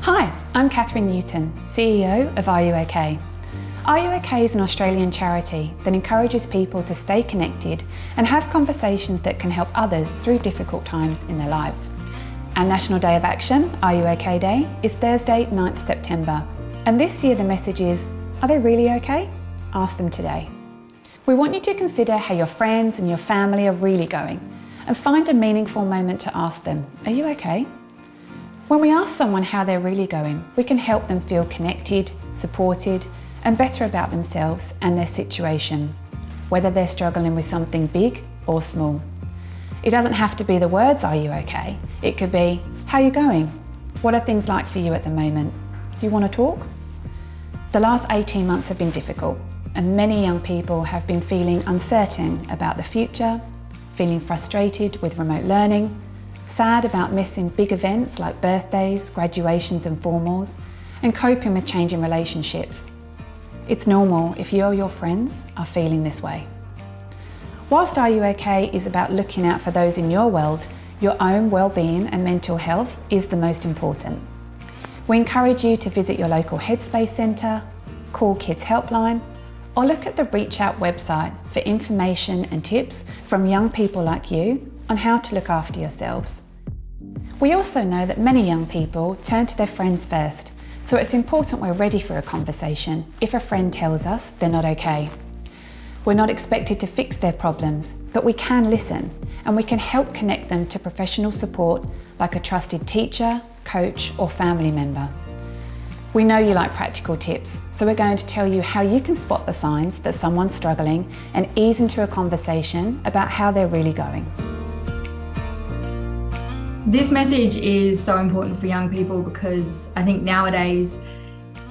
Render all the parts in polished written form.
Hi, I'm Catherine Newton, CEO of Are You OK? Are You OK is an Australian charity that encourages people to stay connected and have conversations that can help others through difficult times in their lives. Our National Day of Action, Are You OK Day, is Thursday, 9th September. And this year the message is, are they really okay? Ask them today. We want you to consider how your friends and your family are really going and find a meaningful moment to ask them, are you okay? When we ask someone how they're really going, we can help them feel connected, supported, and better about themselves and their situation, whether they're struggling with something big or small. It doesn't have to be the words, are you okay? It could be, how are you going? What are things like for you at the moment? Do you want to talk? The last 18 months have been difficult, and many young people have been feeling uncertain about the future, feeling frustrated with remote learning, sad about missing big events like birthdays, graduations and formals, and coping with changing relationships. It's normal if you or your friends are feeling this way. Whilst Are You OK is about looking out for those in your world, your own well-being and mental health is the most important. We encourage you to visit your local Headspace centre, call Kids Helpline, or look at the Reach Out website for information and tips from young people like you on how to look after yourselves. We also know that many young people turn to their friends first, so it's important we're ready for a conversation if a friend tells us they're not okay. We're not expected to fix their problems, but we can listen and we can help connect them to professional support like a trusted teacher, coach or family member. We know you like practical tips, so we're going to tell you how you can spot the signs that someone's struggling and ease into a conversation about how they're really going. This message is so important for young people because I think nowadays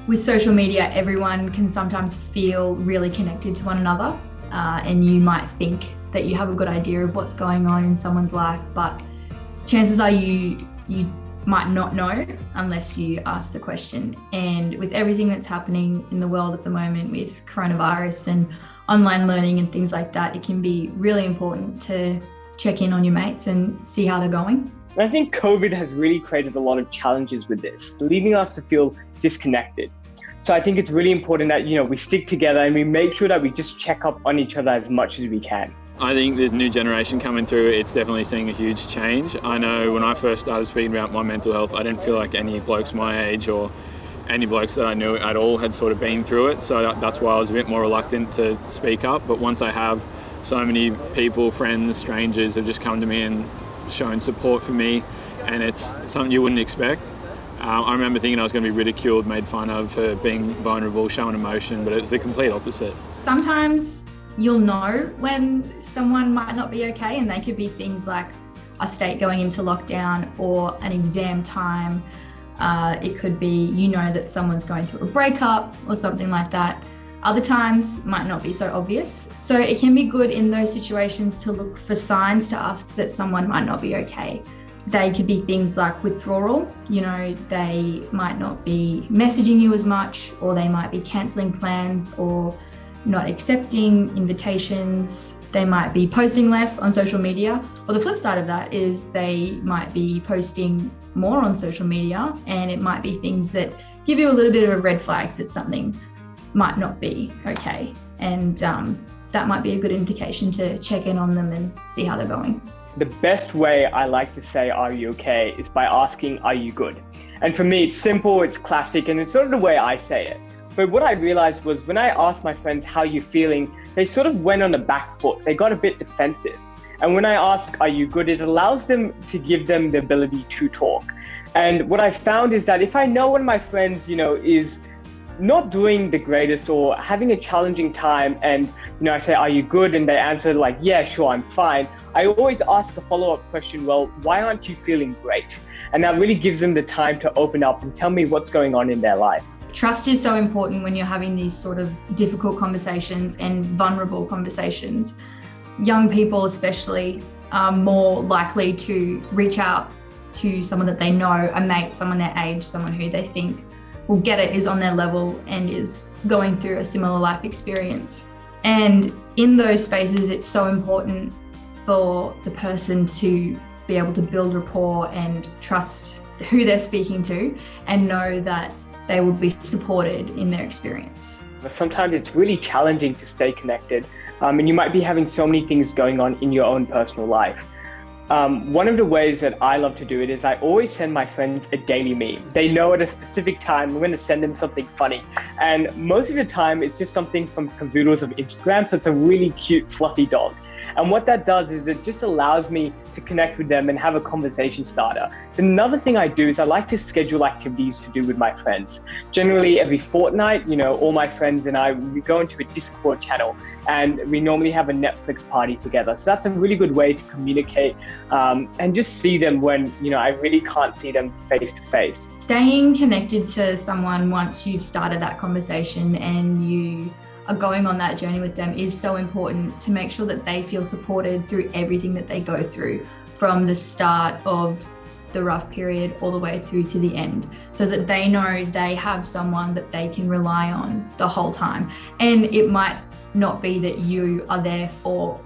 with social media, everyone can sometimes feel really connected to one another, and you might think that you have a good idea of what's going on in someone's life, but chances are you might not know unless you ask the question. And with everything that's happening in the world at the moment with coronavirus and online learning and things like that, it can be really important to check in on your mates and see how they're going. And I think COVID has really created a lot of challenges with this, leaving us to feel disconnected. So I think it's really important that, we stick together and we make sure that we just check up on each other as much as we can. I think this new generation coming through, it's definitely seeing a huge change. I know when I first started speaking about my mental health, I didn't feel like any blokes my age or any blokes that I knew at all had sort of been through it. So that's why I was a bit more reluctant to speak up. But once I have, so many people, friends, strangers have just come to me and shown support for me, and it's something you wouldn't expect. I remember thinking I was going to be ridiculed, made fun of for being vulnerable, showing emotion, but it was the complete opposite. Sometimes you'll know when someone might not be okay, and they could be things like a state going into lockdown or an exam time. It could be, that someone's going through a breakup or something like that. Other times might not be so obvious. So it can be good in those situations to look for signs to ask that someone might not be okay. They could be things like withdrawal. They might not be messaging you as much, or they might be cancelling plans or not accepting invitations. They might be posting less on social media. Or the flip side of that is they might be posting more on social media, and it might be things that give you a little bit of a red flag that something might not be okay. And that might be a good indication to check in on them and see how they're going. The best way I like to say, are you okay, is by asking, are you good? And for me, it's simple, it's classic, and it's sort of the way I say it. But what I realized was when I asked my friends, how are you feeling, they sort of went on the back foot. They got a bit defensive. And when I ask, are you good, it allows them to give them the ability to talk. And what I found is that if I know one of my friends, is not doing the greatest or having a challenging time, and I say, are you good? And they answer like, yeah, sure, I'm fine. I always ask a follow-up question, well, why aren't you feeling great? And that really gives them the time to open up and tell me what's going on in their life. Trust is so important when you're having these sort of difficult conversations and vulnerable conversations. Young people especially are more likely to reach out to someone that they know, a mate, someone their age, someone who they think will get it, is on their level and is going through a similar life experience. And in those spaces, it's so important for the person to be able to build rapport and trust who they're speaking to and know that they will be supported in their experience. But sometimes it's really challenging to stay connected, and you might be having so many things going on in your own personal life. One of the ways that I love to do it is I always send my friends a daily meme. They know at a specific time I'm going to send them something funny, and most of the time it's just something from Cavoodles of Instagram, so it's a really cute fluffy dog. And what that does is it just allows me to connect with them and have a conversation starter. Another thing I do is I like to schedule activities to do with my friends. Generally every fortnight, all my friends and I, we go into a Discord channel and we normally have a Netflix party together. So that's a really good way to communicate and just see them when, I really can't see them face to face. Staying connected to someone once you've started that conversation and you are going on that journey with them is so important to make sure that they feel supported through everything that they go through, from the start of the rough period all the way through to the end, so that they know they have someone that they can rely on the whole time. And it might not be that you are there for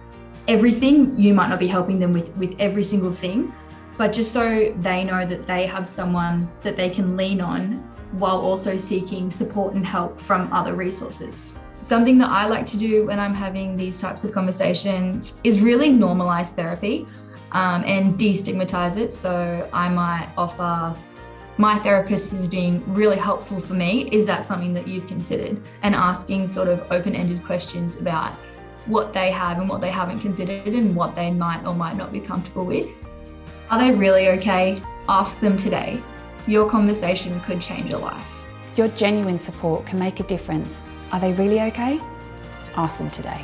everything, you might not be helping them with every single thing, but just so they know that they have someone that they can lean on while also seeking support and help from other resources. Something that I like to do when I'm having these types of conversations is really normalize therapy and destigmatize it. So I might offer, my therapist has been really helpful for me. Is that something that you've considered? And asking sort of open-ended questions about what they have and what they haven't considered and what they might or might not be comfortable with. Are they really okay? Ask them today. Your conversation could change your life. Your genuine support can make a difference. Are they really okay? Ask them today.